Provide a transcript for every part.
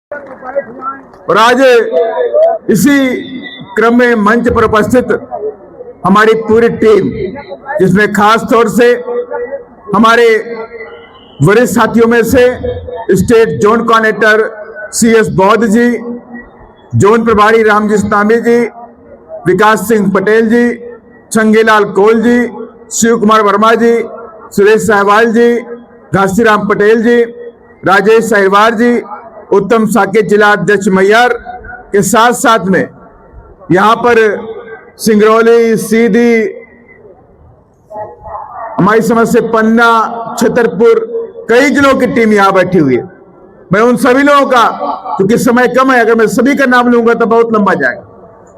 और आज इसी क्रम में मंच पर उपस्थित हमारी पूरी टीम, जिसमें खास तौर से हमारे वरिष्ठ साथियों में से स्टेट जोन कोऑर्डिनेटर CS बौद्ध जी, जोन प्रभारी रामजी स्तामी जी, विकास सिंह पटेल जी, चंगेलाल कोल जी, शिव कुमार वर्मा जी, सुरेश सहवाल जी, घासीराम पटेल जी, राजेश साहिवार जी, उत्तम साकेत जिला अध्यक्ष मैयर के साथ साथ में यहाँ पर सिंगरौली, सीधी, हमारी समझ से पन्ना, छतरपुर, कई जिलों की टीम यहाँ बैठी हुई है। मैं उन सभी लोगों का, क्योंकि समय कम है, अगर मैं सभी का नाम लूंगा तो बहुत लंबा जाएगा,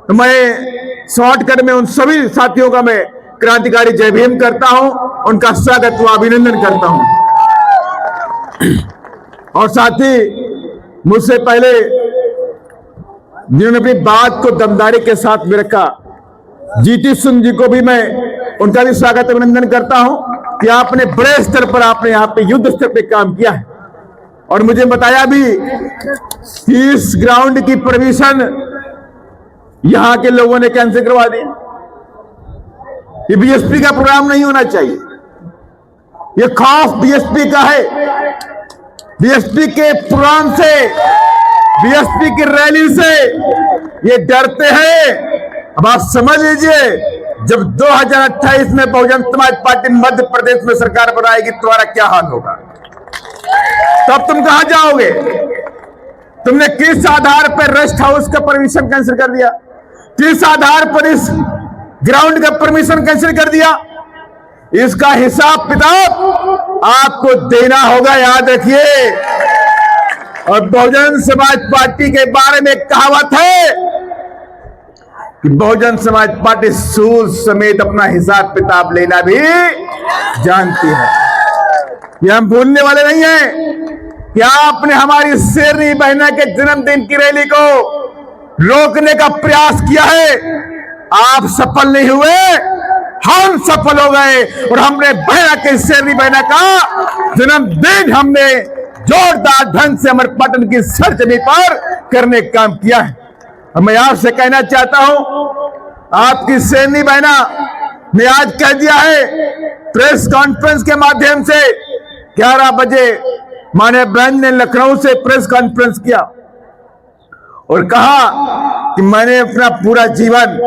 तो मैं शॉर्टकट में उन सभी साथियों का मैं क्रांतिकारी जय भीम करता हूं, उनका स्वागत व अभिनंदन करता हूं। और साथ ही मुझसे पहले जिन्होंने अपनी बात को दमदारी के साथ में रखा, GT सिंह जी को भी मैं उनका भी स्वागत अभिनंदन करता हूं कि आपने बड़े स्तर पर, आपने यहाँ पे युद्ध स्तर पे काम किया है। और मुझे बताया भी कि इस ग्राउंड की परमिशन यहां के लोगों ने कैंसिल करवा दी। ये BSP का प्रोग्राम नहीं होना चाहिए, ये खौफ BSP का है। BSP के प्रोग्राम से, BSP की रैली से ये डरते हैं। अब आप समझ लीजिए, जब 2028 में बहुजन समाज पार्टी मध्य प्रदेश में सरकार बनाएगी, तुम्हारा क्या हाल होगा? तब तुम कहां जाओगे? तुमने किस आधार पर रेस्ट हाउस का परमिशन कैंसिल कर दिया? किस आधार पर इस ग्राउंड का परमिशन कैंसिल कर दिया? इसका हिसाब किताब आपको देना होगा, याद रखिए। और बहुजन समाज पार्टी के बारे में कहावत है कि बहुजन समाज पार्टी सूद समेत अपना हिसाब किताब लेना भी जानती है। ये हम भूलने वाले नहीं हैं कि आपने हमारी शेरनी बहना के जन्मदिन की रैली को रोकने का प्रयास किया है, आप सफल नहीं हुए, हम सफल हो गए। और हमने बहना के शेरनी बहना का जन्मदिन हमने जोरदार ढंग से अमरपाटन की सरजमी पर करने का काम किया है। और मैं आपसे कहना चाहता हूं, आपकी शेरनी बहना ने आज कह दिया है प्रेस कॉन्फ्रेंस के माध्यम से, 11 बजे माननीय बहन ने लखनऊ से प्रेस कॉन्फ्रेंस किया और कहा कि मैंने अपना पूरा जीवन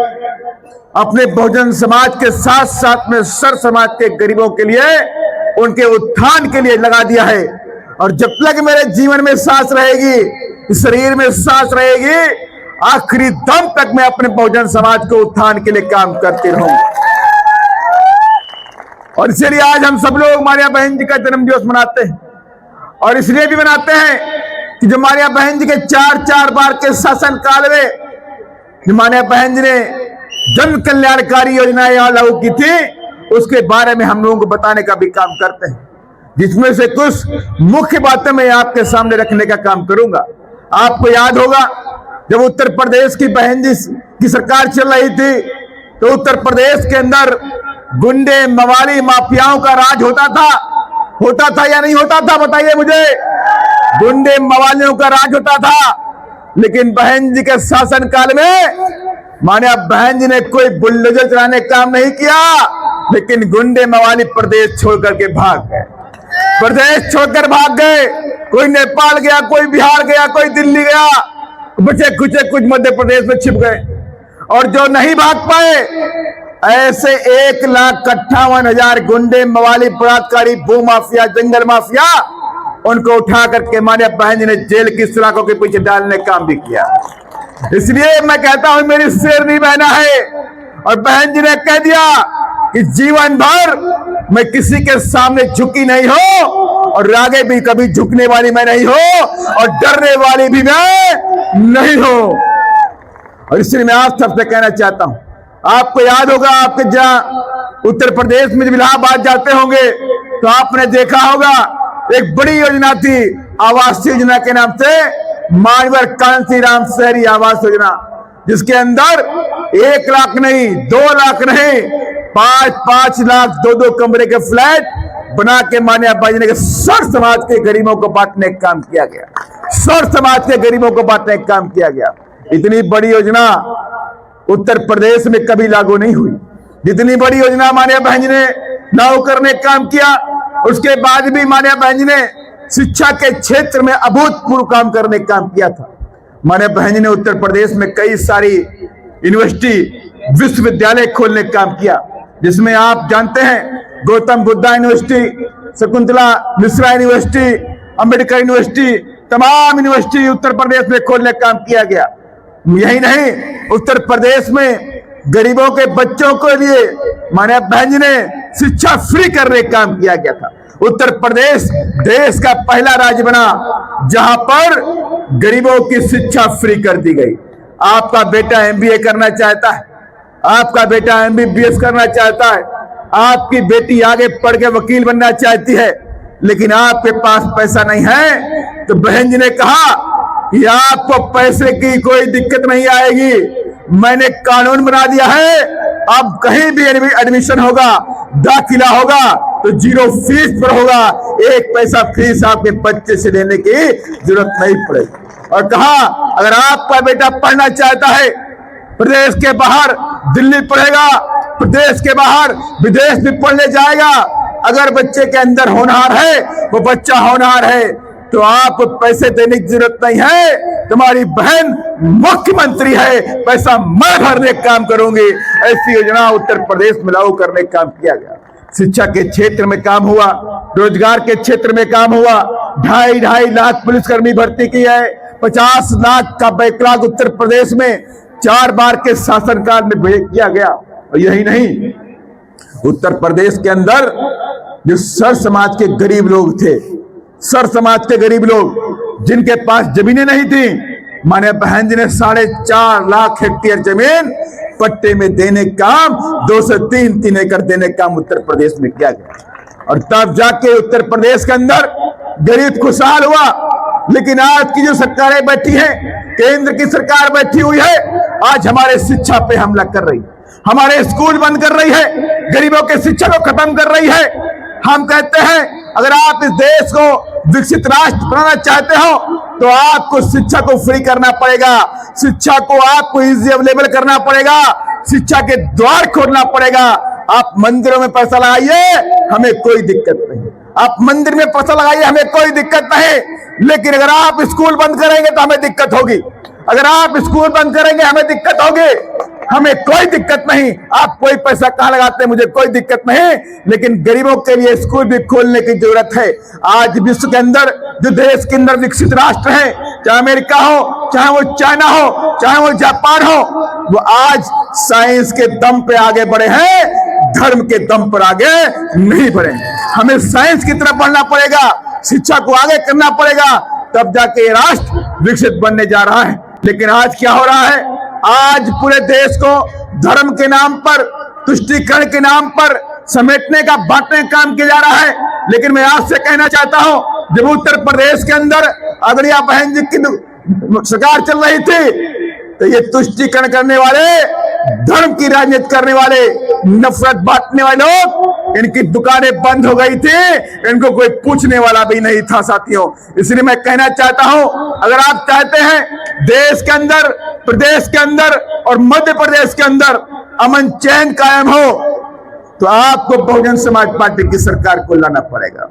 अपने बहुजन समाज के साथ साथ में सर समाज के गरीबों के लिए, उनके उत्थान के लिए लगा दिया है। और जब तक मेरे जीवन में सांस रहेगी, शरीर में सांस रहेगी, आखिरी दम तक मैं अपने बहुजन समाज को उत्थान के लिए काम करते रहूंगा। और इसलिए आज हम सब लोग मारिया बहन जी का जन्मदिवस मनाते हैं। और इसलिए भी मनाते हैं कि जो मारिया बहन जी के 4 बार के शासन काल में जो मारिया बहन जी ने जन कल्याणकारी योजनाएं लागू की थी, उसके बारे में हम लोगों को बताने का भी काम करते हैं, जिसमें से कुछ मुख्य बातें मैं आपके सामने रखने का काम करूंगा। आपको याद होगा, जब उत्तर प्रदेश की बहन जी की सरकार चल रही थी, तो उत्तर प्रदेश के अंदर गुंडे, मवाली, माफियाओं का राज होता था या नहीं होता था? बताइए मुझे। गुंडे, मवालियों का राज होता था, लेकिन बहन जी के शासन काल में माने बहन जी ने कोई बुलडोजर चलाने का काम नहीं किया, लेकिन गुंडे, मवाली प्रदेश छोड़कर के भाग गए, प्रदेश छोड़कर भाग गए। कोई नेपाल गया, कोई बिहार गया, कोई दिल्ली गया, बचे कुछ मध्य प्रदेश में छिप गए। और जो नहीं भाग पाए, ऐसे 1,58,000 गुंडे, मवाली, बलात्कारी, भू माफिया, जंगल माफिया, उनको उठा करके माने बहन जी ने जेल की सलाखों के पीछे डालने का काम भी किया। इसलिए मैं कहता हूं, मेरी शेरनी बहना है, और बहन जी ने कह दिया कि जीवन भर मैं किसी के सामने झुकी नहीं हो, और आगे भी कभी झुकने वाली मैं नहीं हो, और डरने वाली भी मैं नहीं हो। और इसलिए मैं आप सबसे कहना चाहता हूं, आपको याद होगा, आपके जहां उत्तर प्रदेश में जब इलाहाबाद जाते होंगे तो आपने देखा होगा एक बड़ी योजना थी, आवास योजना के नाम से, मानवर कांसीराम शहरी आवास योजना, जिसके अंदर 1 लाख नहीं, 2 लाख नहीं, 5-5 लाख 2-2 कमरे के फ्लैट बना के मान्या बाजी ने सर समाज के गरीबों को बांटने का काम किया गया। सौर समाज के गरीबों को बांटने का काम किया गया। इतनी बड़ी योजना उत्तर प्रदेश में कभी लागू नहीं हुई। जितनी बड़ी योजना माननीय बहन जी ने लागू करने का काम किया, उसके बाद भी माननीय बहन जी ने शिक्षा के क्षेत्र में अभूतपूर्व काम करने का काम किया था। माननीय बहन जी ने उत्तर प्रदेश में कई सारी यूनिवर्सिटी, विश्वविद्यालय खोलने का काम किया, जिसमें आप जानते हैं Gautam Buddha university, Shakuntala Mishra university, Ambedkar university, तमाम यूनिवर्सिटी उत्तर प्रदेश में खोलने का काम किया गया। यही नहीं, उत्तर प्रदेश में गरीबों के बच्चों के लिए माननीय बहन जी ने शिक्षा फ्री करने का काम किया गया था। उत्तर प्रदेश देश का पहला राज्य बना जहां पर गरीबों की शिक्षा फ्री कर दी गई। आपका बेटा एमबीए करना चाहता है, आपका बेटा एमबीबीएस करना चाहता है, आपकी बेटी आगे पढ़ के वकील बनना चाहती है, लेकिन आपके पास पैसा नहीं है, तो बहन जी ने कहा कि आपको पैसे की कोई दिक्कत नहीं आएगी। मैंने कानून बना दिया है, अब कहीं भी एडमिशन होगा, दाखिला होगा तो 0 फीस पर होगा। 1 पैसा फीस आपके बच्चे से लेने की जरूरत नहीं पड़ेगी। और कहा अगर आपका बेटा पढ़ना चाहता है, प्रदेश के बाहर दिल्ली पढ़ेगा, प्रदेश के बाहर विदेश भी पढ़ने जाएगा, अगर बच्चे के अंदर होनहार है, वो बच्चा होनहार है, तो आप पैसे देने की जरूरत नहीं है। तुम्हारी बहन मुख्यमंत्री है, पैसा मैं भरने का काम करूंगी। ऐसी योजना उत्तर प्रदेश में लागू करने का काम किया गया। शिक्षा के क्षेत्र में काम हुआ, रोजगार के क्षेत्र में काम हुआ। 2.5 लाख पुलिसकर्मी भर्ती की है। 50 लाख का बैकलॉग उत्तर प्रदेश में 4 बार के शासनकाल में किया गया। और यही नहीं, उत्तर प्रदेश के अंदर जो सर समाज के गरीब लोग थे, सर समाज के गरीब लोग जिनके पास जमीनें नहीं थी, माननीय बहन जी ने 4.5 लाख हेक्टेयर जमीन पट्टे में देने काम, 2 से 3 एकड़ देने काम उत्तर प्रदेश में किया गया। और तब जाके उत्तर प्रदेश के अंदर गरीब खुशहाल हुआ। लेकिन आज की जो सरकारें बैठी हैं, केंद्र की सरकार बैठी हुई है, आज हमारे शिक्षा पे हमला कर रही है, हमारे स्कूल बंद कर रही है, गरीबों के शिक्षा को खत्म कर रही है। हम कहते हैं अगर आप इस देश को विकसित राष्ट्र बनाना चाहते हो तो आपको शिक्षा को फ्री करना पड़ेगा, शिक्षा को आपको इजी अवेलेबल करना पड़ेगा, शिक्षा के द्वार खोलना पड़ेगा। आप मंदिरों में पैसा लगाइए, हमें कोई दिक्कत नहीं, आप मंदिर में पैसा लगाइए, हमें कोई दिक्कत नहीं। लेकिन अगर आप स्कूल बंद करेंगे तो हमें दिक्कत होगी, अगर आप स्कूल बंद करेंगे हमें दिक्कत होगी। हमें कोई दिक्कत नहीं, आप कोई पैसा कहां लगाते हैं मुझे कोई दिक्कत नहीं, लेकिन गरीबों के लिए स्कूल भी खोलने की जरूरत है। आज विश्व के अंदर जो देश के अंदर विकसित राष्ट्र है, चाहे अमेरिका हो, चाहे वो चाइना हो, चाहे वो जापान हो, वो आज साइंस के दम पे आगे बढ़े हैं, धर्म के दम पर आगे नहीं बढ़े। हमें साइंस की तरफ बढ़ना पड़ेगा, शिक्षा को आगे करना पड़ेगा, तब जाके राष्ट्र विकसित बनने जा रहा है। लेकिन आज क्या हो रहा है, आज पूरे देश को धर्म के नाम पर, तुष्टीकरण के नाम पर समेटने का, बांटने का काम किया जा रहा है। लेकिन मैं आज से कहना चाहता हूं, जब उत्तर प्रदेश के अंदर आदरणीय बहन जी की सरकार चल रही थी, तो ये तुष्टीकरण करने वाले, धर्म की राजनीति करने वाले, नफरत बांटने वाले लोग, इनकी दुकानें बंद हो गई थी, इनको कोई पूछने वाला भी नहीं था साथियों। इसलिए मैं कहना चाहता हूं, अगर आप चाहते हैं देश के अंदर, प्रदेश के अंदर और मध्य प्रदेश के अंदर अमन चैन कायम हो, तो आपको बहुजन समाज पार्टी की सरकार को लाना पड़ेगा।